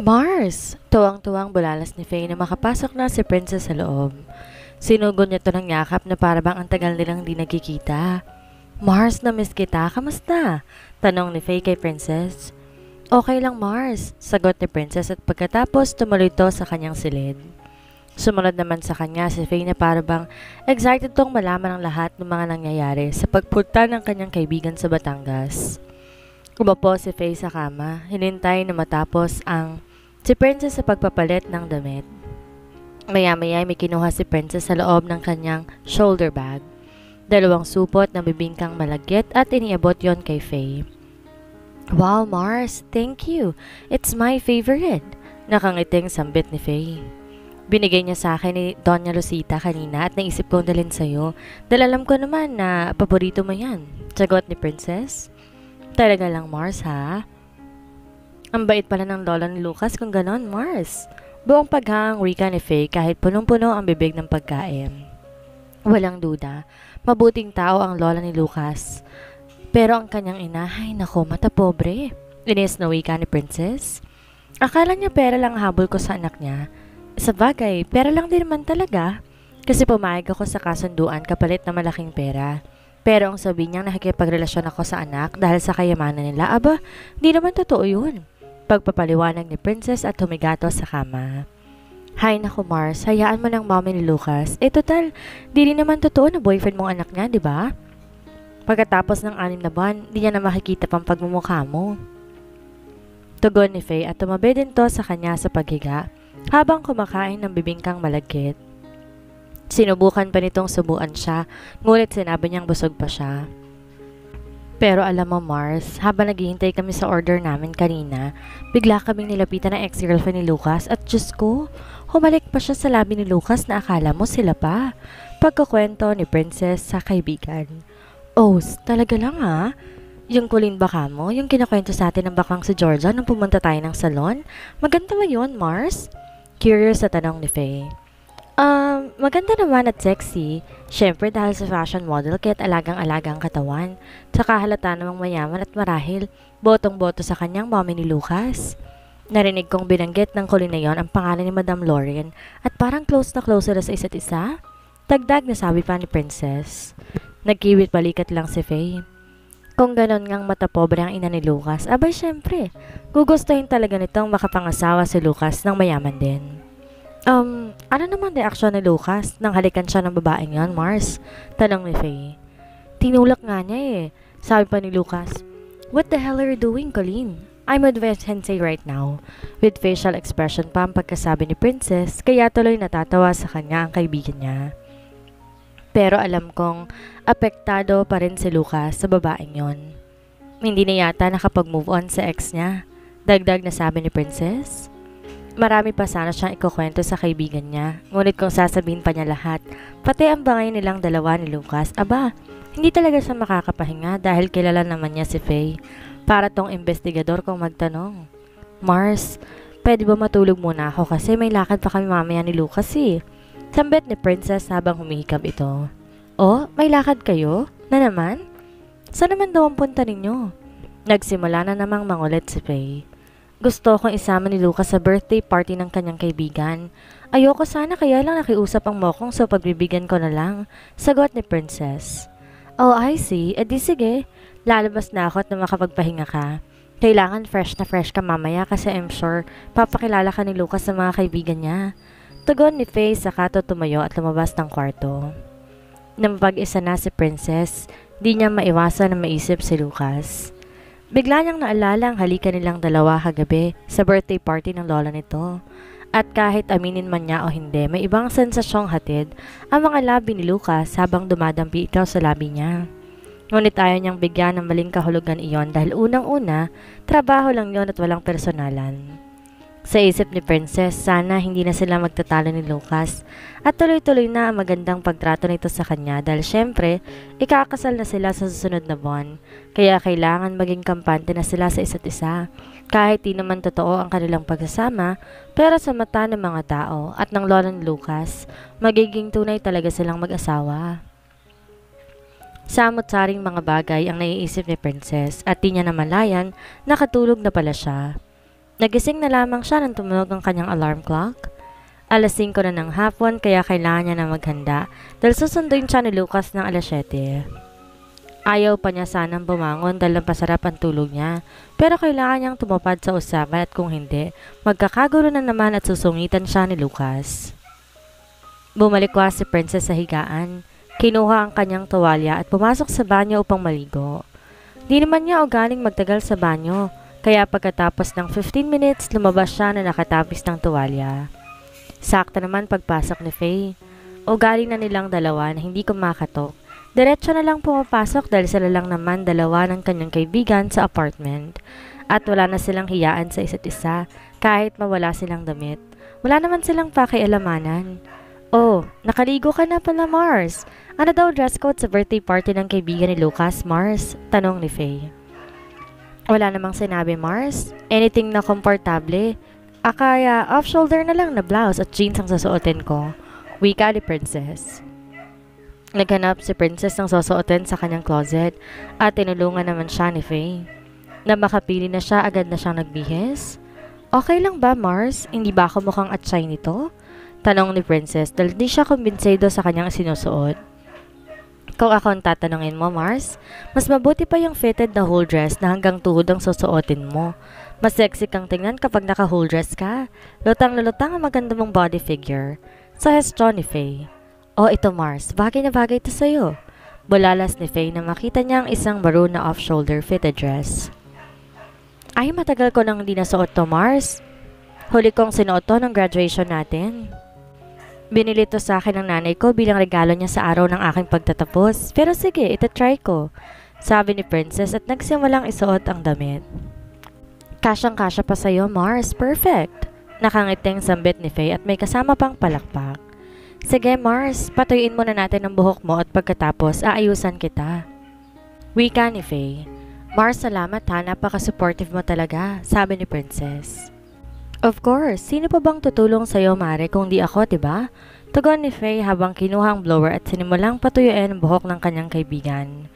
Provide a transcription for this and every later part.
Mars! Tuwang-tuwang bulalas ni Faye na makapasok na si Princess sa loob. Sinugod niya to ng yakap na parabang ang tagal nilang di nagkikita. Mars, na-miss kita. Kamusta? Tanong ni Faye kay Princess. Okay lang, Mars. Sagot ni Princess at pagkatapos tumuloy to sa kanyang silid. Sumunod naman sa kanya si Faye na parabang excited tong malaman ang lahat ng mga nangyayari sa pagpunta ng kanyang kaibigan sa Batangas. Umapo si Faye sa kama, hinintay na matapos ang si Princess sa pagpapalit ng damit. Maya-maya may kinuha si Princess sa loob ng kanyang shoulder bag. 2 supot na bibingkang malagkit at iniabot yon kay Faye. Wow, Mars! Thank you! It's my favorite! Nakangiting sambit ni Faye. Binigay niya sa akin ni Doña Lucita kanina at naisip kong dalhin sa'yo dahil alam ko naman na paborito mo yan. Sagot ni Princess. Talaga lang, Mars, ha? Ang bait pala ng lola ni Lucas kung ganon, Mars. Buong paghang wika ni Faye kahit punong-puno ang bibig ng pagkain. Walang duda, mabuting tao ang lola ni Lucas. Pero ang kanyang ina, ay nako, mata pobre. Inis na wika ni Princess. Akala niya pera lang habol ko sa anak niya. Sa bagay, pera lang din naman talaga. Kasi pumayag ako sa kasunduan kapalit na malaking pera. Pero ang sabi niyang nakikipagrelasyon ako sa anak dahil sa kayamanan nila, aba, di naman totoo yun. Pagpapaliwanag ni Princess at humigato sa kama. Hay naku Mars, hayaan mo ng mommy ni Lucas. Total, di rin naman totoo na boyfriend mong anak niya, di ba? Pagkatapos ng 6 na buwan, di niya na makikita pang pagmumukha mo. Tugon ni Faye at tumabi din to sa kanya sa paghiga habang kumakain ng bibingkang malagkit. Sinubukan pa nitong subuan siya, ngunit sinabi niyang busog pa siya. Pero alam mo Mars, habang naghihintay kami sa order namin kanina, bigla kaming nilapitan ng ex-girlfriend ni Lucas at Diyos ko, humalik pa siya sa labi ni Lucas na akala mo sila pa. Pagkukwento ni Princess sa kaibigan. Oh, talaga lang ha? Yung kulin baka mo, yung kinakwento sa atin ng bakang si Georgia nung pumunta tayo ng salon? Maganda ba yun, Mars? Curious sa tanong ni Faye. Maganda naman at sexy. Siyempre dahil sa fashion model kaya't alagang-alagang katawan. Tsaka halata namang mayaman at marahil. Botong-boto sa kanyang mommy ni Lucas. Narinig kong binanggit ng kulin na yon ang pangalan ni Madam Lauren at parang close na close sila sa isa't isa. Dagdag na sabi pa ni Princess. Nagkiwit balikat lang si Faye. Kung ganon ngang matapobre ang ina ni Lucas, abay syempre, gugustuhin talaga nitong makapangasawa si Lucas ng mayaman din. Ano naman reaksyon ni Lucas nang halikan siya ng babaeng yon, Mars? Tanong ni Faye. Tinulak nga niya eh. Sabi pa ni Lucas, what the hell are you doing, Colleen? I'm with Sensei right now. With facial expression pa ang pagkasabi ni Princess, kaya tuloy natatawa sa kanya ang kaibigan niya. Pero alam kong apektado pa rin si Lucas sa babaeng yon. Hindi na yata nakapag-move on sa ex niya. Dagdag na sabi ni Princess. Marami pa sana siyang ikukwento sa kaibigan niya, ngunit kung sasabihin pa niya lahat, pati ang bangay nilang dalawa ni Lucas, aba, hindi talaga siya makakapahinga dahil kilala naman niya si Faye. Para tong investigador kung magtanong. Mars, pwede ba matulog muna ako kasi may lakad pa kami mamaya ni Lucas eh. Sambit ni Princess habang humihikab ito. Oh, may lakad kayo? Na naman? Saan naman daw ang punta ninyo? Nagsimula na namang mangulit si Faye. Gusto kong isama ni Lucas sa birthday party ng kanyang kaibigan. Ayoko sana kaya lang nakiusap ang mokong so pagbibigyan ko na lang. Sagot ni Princess. Oh, I see. Di sige. Lalabas na ako at na makapagpahinga ka. Kailangan fresh na fresh ka mamaya kasi I'm sure papakilala ka ni Lucas sa mga kaibigan niya. Tugon ni Faye saka to tumayo at lumabas ng kwarto. Nang mapag-isa na si Princess, di niya maiwasan na maisip si Lucas. Bigla niyang naalala ang halika nilang dalawa kagabi sa birthday party ng lola nito. At kahit aminin man niya o hindi, may ibang sensasyong hatid ang mga labi ni Lucas habang dumadampi ito sa labi niya. Ngunit ayaw niyang bigyan ng maling kahulugan iyon dahil unang-una, trabaho lang yon at walang personalan. Sa isip ni Princess, sana hindi na sila magtatalo ni Lucas at tuloy-tuloy na ang magandang pagtrato nito sa kanya dahil syempre, ikakasal na sila sa susunod na buwan. Kaya kailangan maging kampante na sila sa isa't isa. Kahit di naman totoo ang kanilang pagsasama, pero sa mata ng mga tao at ng lola ni Lucas, magiging tunay talaga silang mag-asawa. Samot-saring mga bagay ang naiisip ni Princess at di niya namalayan nakatulog na pala siya. Nagising na lamang siya nang tumunog ang kanyang alarm clock. Alas 5 na ng hapon kaya kailangan niya na maghanda dahil susunduin siya ni Lucas ng alas 7. Ayaw pa niya sanang bumangon dahil pasarap ang tulog niya, pero kailangan niyang tumupad sa usapan at kung hindi, magkakagulo na naman at susungitan siya ni Lucas. Bumalikwa si Princess sa higaan, kinuha ang kanyang tuwalya at pumasok sa banyo upang maligo. Di naman niya ugaling magtagal sa banyo, kaya pagkatapos ng 15 minutes lumabas siya na nakatapis ng tuwalya. Sakto naman pagpasok ni Faye. Ugaling na nilang dalawa na hindi kumakatok. Diretso na lang pumapasok dahil sila lang naman dalawa ng kanyang kaibigan sa apartment. At wala na silang hiyaan sa isa't isa kahit mawala silang damit. Wala naman silang pakialamanan. Oh, nakaligo ka na pala, Mars. Ano daw dress code sa birthday party ng kaibigan ni Lucas, Mars? Tanong ni Faye. Wala namang sinabi, Mars. Anything na komportable. Kaya off-shoulder na lang na blouse at jeans ang susuotin ko. Wika ni Princess. Naghanap si Princess ng susuotin sa kanyang closet at tinulungan naman siya ni Faye. Na makapili na siya, agad na siyang nagbihis. Okay lang ba, Mars? Hindi ba ako mukhang atsay nito? Tanong ni Princess dahil di siya kumbinsido sa kanyang sinusuot. Kung ako ang tatanungin mo, Mars, mas mabuti pa yung fitted na whole dress na hanggang tuhod ang susuotin mo. Mas sexy kang tingnan kapag naka-whole dress ka. Lutang-lulutang ang maganda mong body figure. Suggestion ni Faye. Oh, ito Mars, bagay na bagay ito sa'yo. Bulalas ni Faye na makita niya ang isang maroon na off-shoulder fitted dress. Ay, matagal ko nang hindi nasuot to, Mars. Huli kong sinuot to ng graduation natin. Binili to sa akin ng nanay ko bilang regalo niya sa araw ng aking pagtatapos. Pero sige, itatry ko, sabi ni Princess at nagsimulang isuot ang damit. Kasyang-kasya pa sa'yo, Mars. Perfect. Nakangiting sambit ni Faye at may kasama pang palakpak. Sige, Mars, patuyuin muna natin ang buhok mo at pagkatapos aayusan kita. Wika ni Faye. Mars, salamat ha, napaka-supportive mo talaga, sabi ni Princess. Of course, sino pa bang tutulong sa'yo, Mare, kung di ako, diba? Tugon ni Faye habang kinuha ang blower at sinimulang patuyuin ang buhok ng kanyang kaibigan.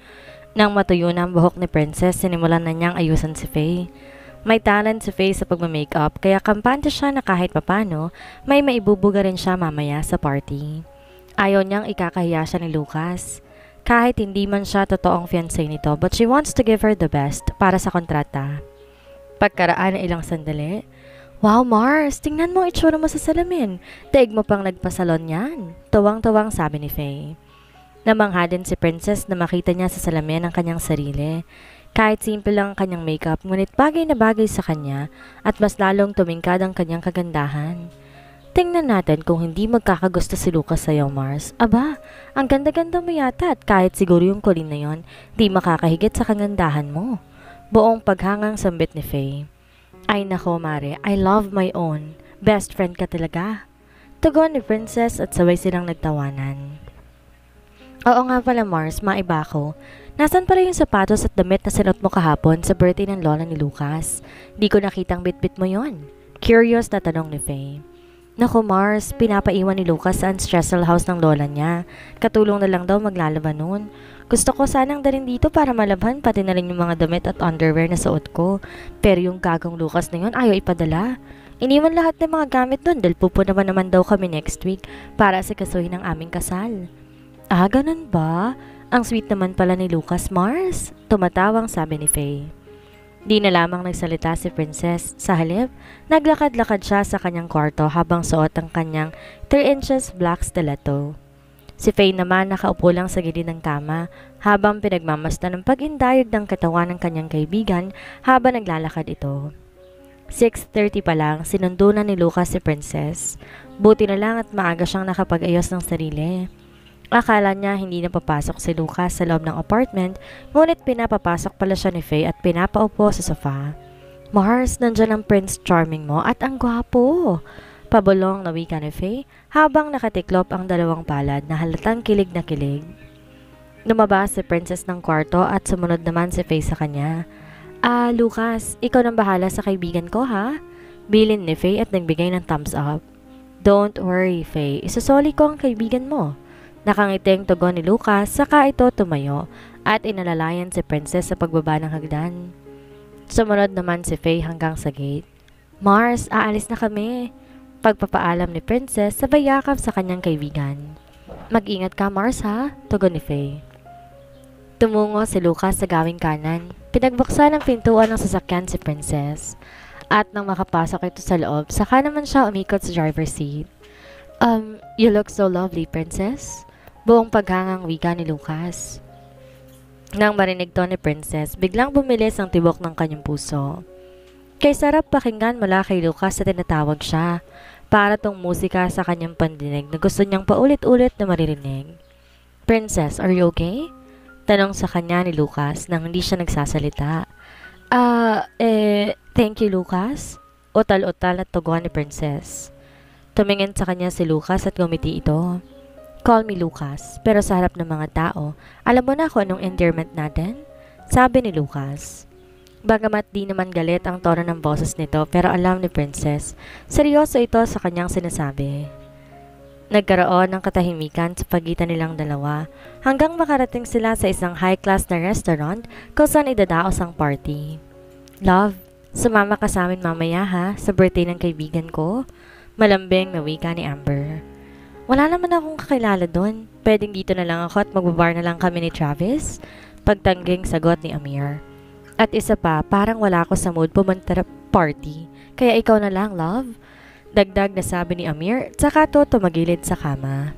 Nang matuyo na ang buhok ni Princess, sinimulan na niyang ayusan si Faye. May talent si Faye sa pagmamakeup kaya kampante siya na kahit papano, may maibubuga rin siya mamaya sa party. Ayaw niyang ikakahiya siya ni Lucas. Kahit hindi man siya totoong fiancé nito, but she wants to give her the best para sa kontrata. Pagkaraan ng ilang sandali, wow, Mars, tingnan mo ang itsura mo sa salamin. Daig mo pang nagpasalon yan. Tuwang-tuwang sabi ni Faye. Namangha din si Princess na makita niya sa salamin ang kanyang sarili. Kahit simple lang ang kanyang makeup, ngunit bagay na bagay sa kanya at mas lalong tumingkad ang kanyang kagandahan. Tingnan natin kung hindi magkakagusto si Lucas sa'yo, Mars. Aba, ang ganda-ganda mo yata at kahit siguro yung kulin na yon, di makakahigit sa kagandahan mo. Buong paghangang sambit ni Faye. Ay nako, Mare, I love my own. Best friend ka talaga. Tugon ni Princess at sabay silang nagtawanan. Oo nga pala, Mars, maiba ko. Nasaan pala yung sapatos at damit na sinot mo kahapon sa birthday ng lola ni Lucas? Di ko nakitang bit-bit mo yon. Curious na tanong ni Faye. Naku Mars, pinapaiwan ni Lucas sa ancestral house ng lola niya. Katulong na lang daw maglalaban noon. Gusto ko sanang dalhin dito para malabhan pati na rin yung mga damit at underwear na suot ko. Pero yung gagong Lucas na yun ayaw ipadala. Iniwan lahat ng mga gamit doon dahil pupunaman naman daw kami next week para asikasuhin ang aming kasal. Ah, ganun ba? Ang sweet naman pala ni Lucas, Mars. Tumatawang sabi ni Faye. Di na lamang nagsalita si Princess. Sa halip, naglakad-lakad siya sa kanyang kwarto habang suot ang kanyang 3 inches black stiletto. Si Faye naman nakaupo lang sa gilid ng kama habang pinagmamasdan ng pag-indayog ng katawan ng kanyang kaibigan habang naglalakad ito. 6:30 pa lang, sinundo na ni Lucas si Princess. Buti na lang at maaga siyang nakapag-ayos ng sarili. Akala niya hindi na papasok si Lucas sa loob ng apartment, ngunit pinapapasok pala siya ni Faye at pinapaupo sa sofa. Mars, nandyan ang Prince Charming mo at ang gwapo. Pabulong na wika ni Faye habang nakatiklop ang dalawang palad na halatang kilig na kilig. Lumabas si Princess ng kwarto at sumunod naman si Faye sa kanya. Lucas, ikaw nang bahala sa kaibigan ko ha? Bilin ni Faye at nagbigay ng thumbs up. Don't worry Faye, isusoli ko ang kaibigan mo. Nakangiting tugon ni Lucas, saka ito tumayo at inalalayan si Princess sa pagbaba ng hagdan. Sumunod naman si Faye hanggang sa gate. Mars, aalis na kami. Pagpapaalam ni Princess sabay yakap sa kanyang kaibigan. Mag-ingat ka, Mars ha, tugon ni Faye. Tumungo si Lucas sa gawing kanan. Pinagbuksan ang pintuan ng sasakyan si Princess. At nang makapasok ito sa loob, saka naman siya umikot sa driver's seat. You look so lovely, Princess. Buong paghangang wika ni Lucas. Nang marinig to ni Princess, biglang bumilis ang tibok ng kanyang puso. Kay sarap pakinggan mula kay Lucas na tinatawag siya. Para tong musika sa kanyang pandinig na gusto niyang paulit-ulit na maririnig. Princess, are you okay? Tanong sa kanya ni Lucas nang hindi siya nagsasalita. Thank you, Lucas. Utal-utal at tugon ni Princess. Tumingin sa kanya si Lucas at gumiti ito. Call me Lucas, pero sa harap ng mga tao, alam mo na kung anong endearment natin? Sabi ni Lucas. Bagamat di naman galit ang tono ng boses nito pero alam ni Princess, seryoso ito sa kanyang sinasabi. Nagkaroon ng katahimikan sa pagitan nilang dalawa hanggang makarating sila sa isang high-class na restaurant kung saan idadaos ang party. Love, sumama ka sa amin mamaya ha, sa birthday ng kaibigan ko. Malambing na wika ni Amber. Wala naman akong kakilala doon. Pwedeng dito na lang ako at magbabar na lang kami ni Travis. Pagtangging sagot ni Amir. At isa pa, parang wala ako sa mood pumunta party. Kaya ikaw na lang, love. Dagdag na sabi ni Amir, tsaka to tumagilid sa kama.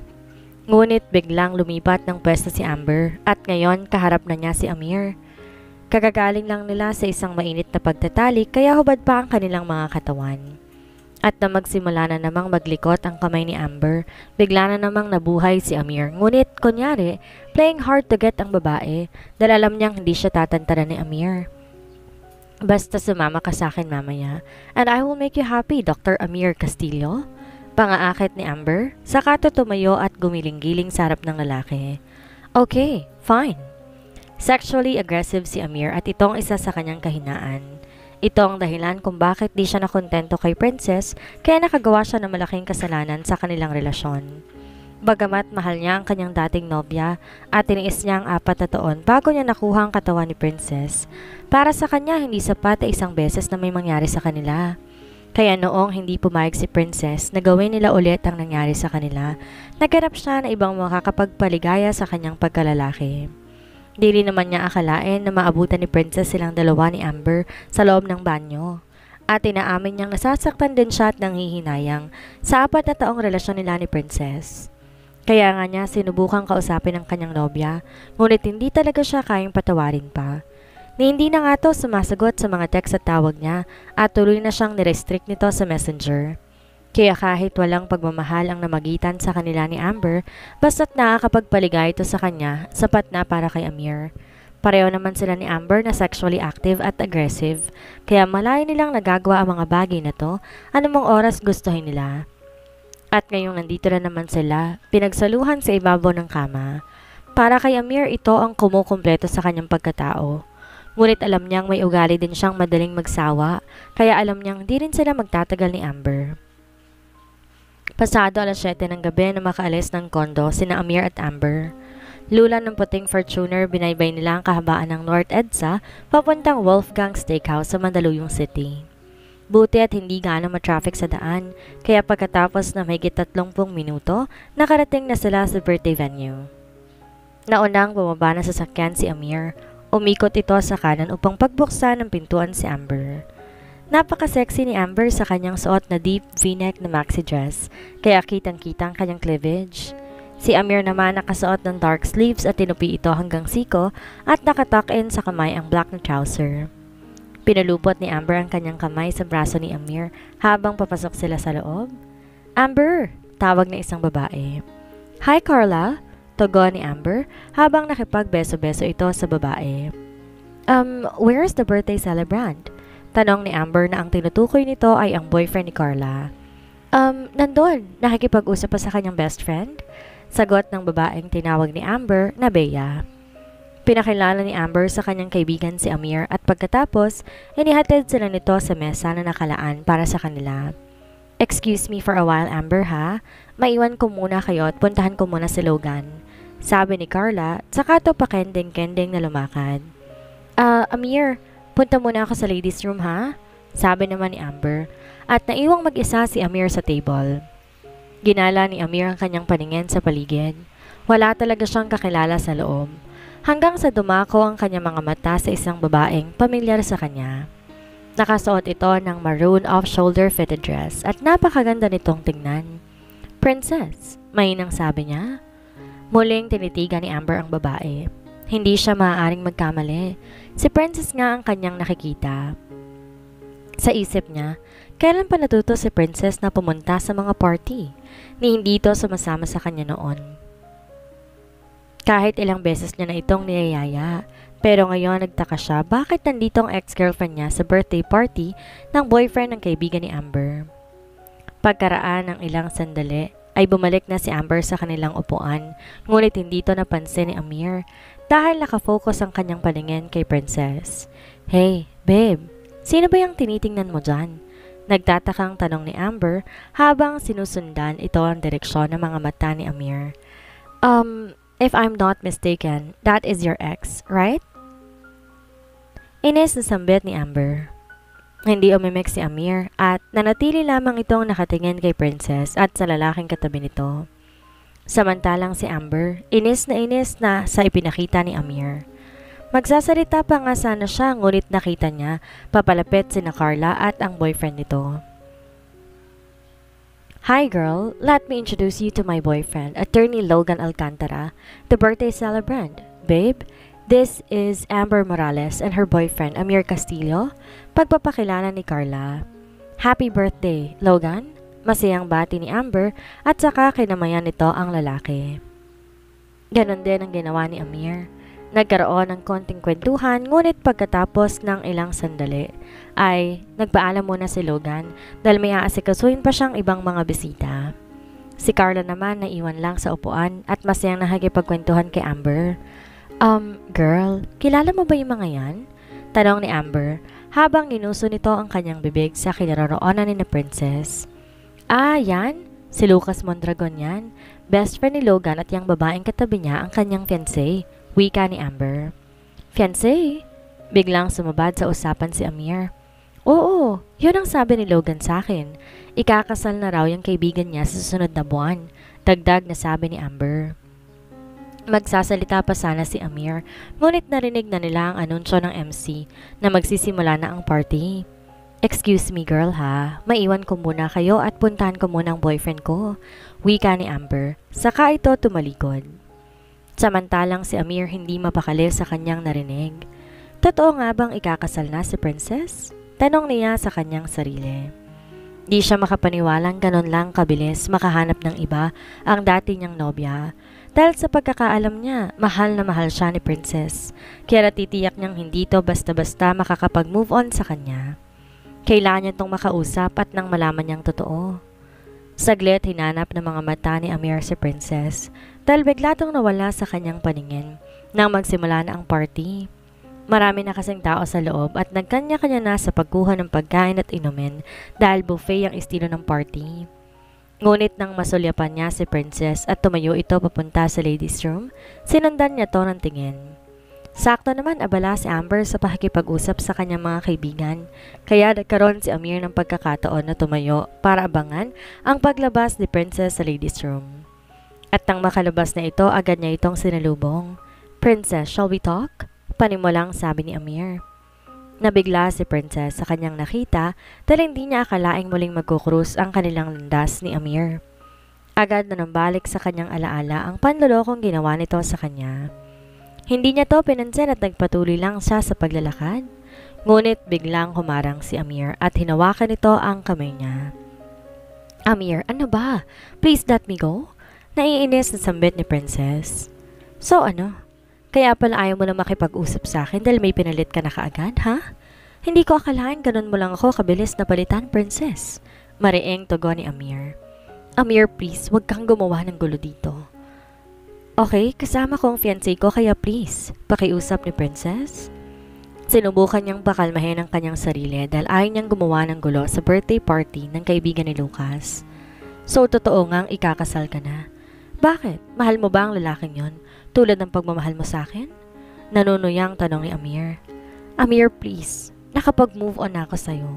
Ngunit biglang lumipat ng pwesto si Amber at ngayon kaharap na niya si Amir. Kagagaling lang nila sa isang mainit na pagtatalik kaya hubad pa ang kanilang mga katawan. At na magsimula na namang maglikot ang kamay ni Amber, bigla na namang nabuhay si Amir. Ngunit, kunyari, playing hard to get ang babae dahil alam niyang hindi siya tatantaran ni Amir. Basta sumama ka sa akin mamaya, and I will make you happy, Dr. Amir Castillo. Pangaakit ni Amber, saka to tumayo at gumiling-giling sa harap ng lalaki. Okay, fine. Sexually aggressive si Amir at itong isa sa kanyang kahinaan. Ito ang dahilan kung bakit di siya nakontento kay Princess kaya nakagawa siya ng malaking kasalanan sa kanilang relasyon. Bagamat mahal niya ang kanyang dating nobya at tiniis niya ang 4 na taon bago niya nakuha ang katawan ni Princess, para sa kanya hindi sapat ay isang beses na may mangyari sa kanila. Kaya noong hindi pumayag si Princess na gawin nila ulit ang nangyari sa kanila, naghanap siya na ibang makakapagpaligaya sa kanyang pagkalalaki. Di rin naman niya akalain na maabutan ni Princess silang dalawa ni Amber sa loob ng banyo. At inaamin niyang nasasaktan din siya at nanghihinayang sa 4 na taong relasyon nila ni Princess. Kaya nga niya sinubukang kausapin ang kanyang nobya, ngunit hindi talaga siya kayang patawarin pa. Ni hindi na nga to sumasagot sa mga text at tawag niya at tuloy na siyang nirestrict nito sa messenger. Kaya kahit walang pagmamahal ang namagitan sa kanila ni Amber, basta't nakakapagpaligay ito sa kanya, sapat na para kay Amir. Pareho naman sila ni Amber na sexually active at aggressive, kaya malayo nilang nagagawa ang mga bagay na to, anumang oras gustuhin nila. At ngayong nandito na naman sila, pinagsaluhan sa ibabaw ng kama. Para kay Amir, ito ang kumukumpleto sa kanyang pagkatao. Ngunit alam niyang may ugali din siyang madaling magsawa, kaya alam niyang di rin sila magtatagal ni Amber. Pasado alas 7 ng gabi na makaalis ng kondo sina Amir at Amber. Lula ng puting Fortuner, binaybay nila ang kahabaan ng North EDSA papuntang Wolfgang Steakhouse sa Mandaluyong City. Buti at hindi gaano matraffic sa daan, kaya pagkatapos na mahigit 30 minuto, nakarating na sila sa birthday venue. Naunang bumaba na sa sasakyan si Amir. Umikot ito sa kanan upang pagbuksan ng pintuan si Amber. Napaka-sexy ni Amber sa kanyang suot na deep v-neck na maxi dress, kaya kitang-kita ang kanyang cleavage. Si Amir naman nakasuot ng dark sleeves at tinupi ito hanggang siko at nakatuck-in sa kamay ang black na trouser. Pinulupot ni Amber ang kanyang kamay sa braso ni Amir habang papasok sila sa loob. Amber! Tawag ng isang babae. Hi Carla! Tugon ni Amber habang nakipagbeso-beso ito sa babae. Where is the birthday celebrant? Tanong ni Amber na ang tinutukoy nito ay ang boyfriend ni Carla. Nandun, nakikipag-usap pa sa kanyang best friend? Sagot ng babaeng tinawag ni Amber na Bea. Pinakilala ni Amber sa kanyang kaibigan si Amir at pagkatapos, inihatid sila nito sa mesa na nakalaan para sa kanila. Excuse me for a while, Amber ha? Maiwan ko muna kayo at puntahan ko muna si Logan. Sabi ni Carla, tsaka to pakending-kending na lumakad. Amir, punta muna ako sa ladies room ha? sabi naman ni Amber, at naiwang mag-isa si Amir sa table. Ginala ni Amir ang kanyang paningin sa paligid. Wala talaga siyang kakilala sa loob. Hanggang sa dumako ang kanyang mga mata sa isang babaeng pamilyar sa kanya. Nakasuot ito ng maroon off-shoulder fitted dress at napakaganda nitong tingnan. Princess, mainang sabi niya. Muling tinitigan ni Amber ang babae. Hindi siya maaaring magkamali. Si Princess nga ang kanyang nakikita. Sa isip niya, kailan pa natuto si Princess na pumunta sa mga party ni hindi ito sumasama sa kanya noon. Kahit ilang beses niya na itong niyayaya, pero ngayon nagtaka siya bakit nandito ang ex-girlfriend niya sa birthday party ng boyfriend ng kaibigan ni Amber. Pagkaraan ng ilang sandali, ay bumalik na si Amber sa kanilang upuan, ngunit hindi ito napansin ni Amir dahil nakafocus ang kanyang paningin kay Princess. Hey, babe, sino ba yung tinitingnan mo dyan? Nagtatakang tanong ni Amber habang sinusundan ito ang direksyon ng mga mata ni Amir. If I'm not mistaken, that is your ex, right? Inis na sambit ni Amber. Hindi umimik si Amir at nanatili lamang itong nakatingin kay Princess at sa lalaking katabi nito. Samantalang si Amber, inis na sa ipinakita ni Amir. Magsasalita pa nga sana siya ngunit nakita niya papalapit sina Carla at ang boyfriend nito. Hi girl, let me introduce you to my boyfriend, Attorney Logan Alcantara, the birthday celebrant. Babe, this is Amber Morales and her boyfriend, Amir Castillo. Pagpapakilala ni Carla. Happy birthday, Logan. Masayang bati ni Amber at saka kinamayan nito ang lalaki. Ganon din ang ginawa ni Amir. Nagkaroon ng konting kwentuhan ngunit pagkatapos ng ilang sandali ay nagpaalam muna si Logan dahil may aasikasuhin pa siyang ibang mga bisita. Si Carla naman naiwan lang sa upuan at masayang nakikipagkwentuhan kay Amber. Girl, kilala mo ba yung mga yan? Tanong ni Amber habang ninuso nito ang kanyang bibig sa kinaroroonan ni na Princess. Ah, yan? Si Lucas Mondragon yan. Best friend ni Logan at yung babaeng katabi niya ang kanyang fiancé. Wika ni Amber. Fiancé? Biglang sumabad sa usapan si Amir. Oo, yun ang sabi ni Logan sa akin. Ikakasal na raw yung kaibigan niya sa susunod na buwan. Dagdag na sabi ni Amber. Magsasalita pa sana si Amir, ngunit narinig na nila ang anunsyo ng MC na magsisimula na ang party. Excuse me girl ha, maiwan ko muna kayo at puntahan ko muna ang boyfriend ko. Wika ni Amber, saka ito tumalikod. Samantalang si Amir hindi mapakali sa kanyang narinig. Totoo nga bang ikakasal na si Princess? Tanong niya sa kanyang sarili. Di siya makapaniwalang ganon lang kabilis makahanap ng iba ang dati niyang nobya. Dahil sa pagkakaalam niya, mahal na mahal siya ni Princess. Kaya natitiyak niyang hindi to basta-basta makakapag-move on sa kanya. Kailangan niya itong makausap at nang malaman niyang totoo. Saglit hinanap ng mga mata ni Amir si Princess dahil bigla itong nawala sa kanyang paningin nang magsimula na ang party. Marami na kasing tao sa loob at nagkanya-kanya na sa pagkuha ng pagkain at inumin dahil buffet ang estilo ng party. Ngunit nang masulyapan niya si Princess at tumayo ito papunta sa ladies' room, sinundan niya to ng tingin. Sakto naman abala si Amber sa pakikipag-usap sa kanyang mga kaibigan, kaya nagkaroon si Amir ng pagkakataon na tumayo para abangan ang paglabas ni Princess sa ladies' room. At nang makalabas na ito, agad niya itong sinalubong. Princess, shall we talk? Panimulang sabi ni Amir. Nabigla si Princess sa kanyang nakita dahil hindi niya akalaing muling magkukrus ang kanilang landas ni Amir. Agad na nambalik sa kanyang alaala ang panlolokong ginawa nito sa kanya. Hindi niya to pinansin at nagpatuloy lang siya sa paglalakad. Ngunit biglang humarang si Amir at hinawakan nito ang kamay niya. Amir, ano ba? Please let me go? Naiinis na sambit ni Princess. So ano? Kaya pala ayaw mo na makipag-usap sa akin dahil may pinalit ka na kaagad, ha? Hindi ko akalain ganun mo lang ako kabilis na palitan, Princess. Mariing tugon ni Amir. Amir, please, huwag kang gumawa ng gulo dito. Okay, kasama ko ang fiancé ko kaya please, pakiusap ni Princess. Sinubukan niyang pakalmahin ang kanyang sarili dahil ayaw niyang gumawa ng gulo sa birthday party ng kaibigan ni Lucas. So, totoo ngang ikakasal ka na. Bakit? Mahal mo ba ang lalaking yon? Tulad ng pagmamahal mo sa akin? Nanunuyang tanong ni Amir. Amir, please, nakapag-move on na ako sa'yo.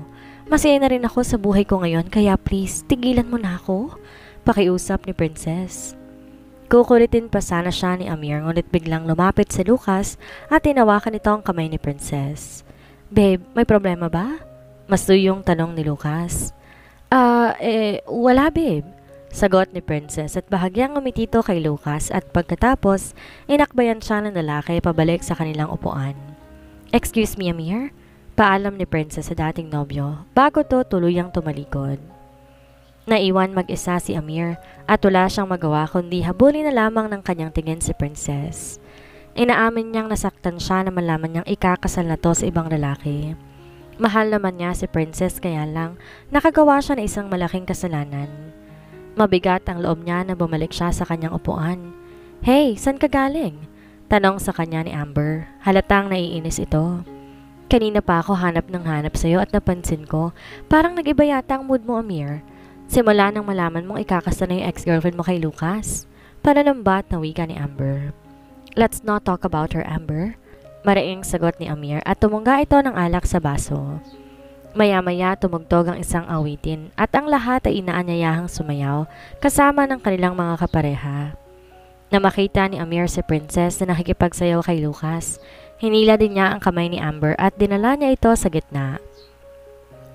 Masaya na rin ako sa buhay ko ngayon kaya please, tigilan mo na ako. Pakiusap ni Princess. Kukulitin pa sana siya ni Amir ngunit biglang lumapit si Lucas at tinawakan nito ang kamay ni Princess. Babe, may problema ba? Masuyong tanong ni Lucas. Wala babe. Sagot ni Princess at bahagyang umitito kay Lucas at pagkatapos, inakbayan siya ng lalaki pabalik sa kanilang upuan. Excuse me, Amir? Paalam ni Princess sa dating nobyo bago to tuluyang tumalikod. Naiwan mag-isa si Amir at wala siyang magawa kundi habulin na lamang ng kanyang tingin si Princess. Inaamin niyang nasaktan siya na malaman niyang ikakasal na to sa ibang lalaki. Mahal naman niya si Princess kaya lang nakagawa siya ng isang malaking kasalanan. Mabigat ang loob niya na bumalik siya sa kanyang upuan. Hey, saan ka galing? Tanong sa kanya ni Amber. Halatang naiinis ito. Kanina pa ako hanap ng hanap sa'yo at napansin ko parang nag-iba yata ang mood mo, Amir. Simula nang malaman mong ikakasal na yung ex-girlfriend mo kay Lucas. Pananambat na wika ni Amber. Let's not talk about her, Amber. Maraing sagot ni Amir at tumungga ito ng alak sa baso. Maya-maya tumugtog ang isang awitin at ang lahat ay inaanyayahang sumayaw kasama ng kanilang mga kapareha. Na makita ni Amir si Princess na nakikipagsayaw kay Lucas, hinila din niya ang kamay ni Amber at dinala niya ito sa gitna.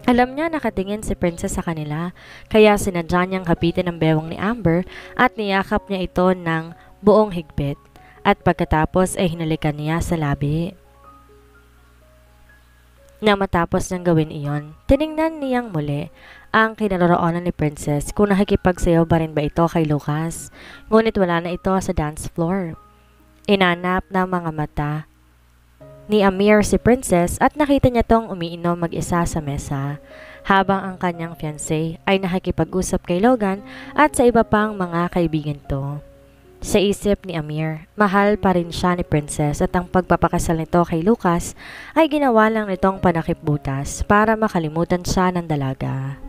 Alam niya nakatingin si Princess sa kanila, kaya sinadya niyang kapitin ang bewang ni Amber at niyakap niya ito ng buong higpit at pagkatapos ay hinalikan niya sa labi. Nang matapos niyang gawin iyon, tiningnan niyang muli ang kinaroroonan ni Princess kung nakikipagsayaw ba rin ba ito kay Lucas, ngunit wala na ito sa dance floor. Inanap ng mga mata ni Amir si Princess at nakita niya tong umiinom mag-isa sa mesa habang ang kanyang fiancé ay nakikipag-usap kay Logan at sa iba pang mga kaibigan to. Sa isip ni Amir, mahal pa rin siya ni Princess at ang pagpapakasal nito kay Lucas ay ginawa lang nitong panakip butas para makalimutan siya ng dalaga.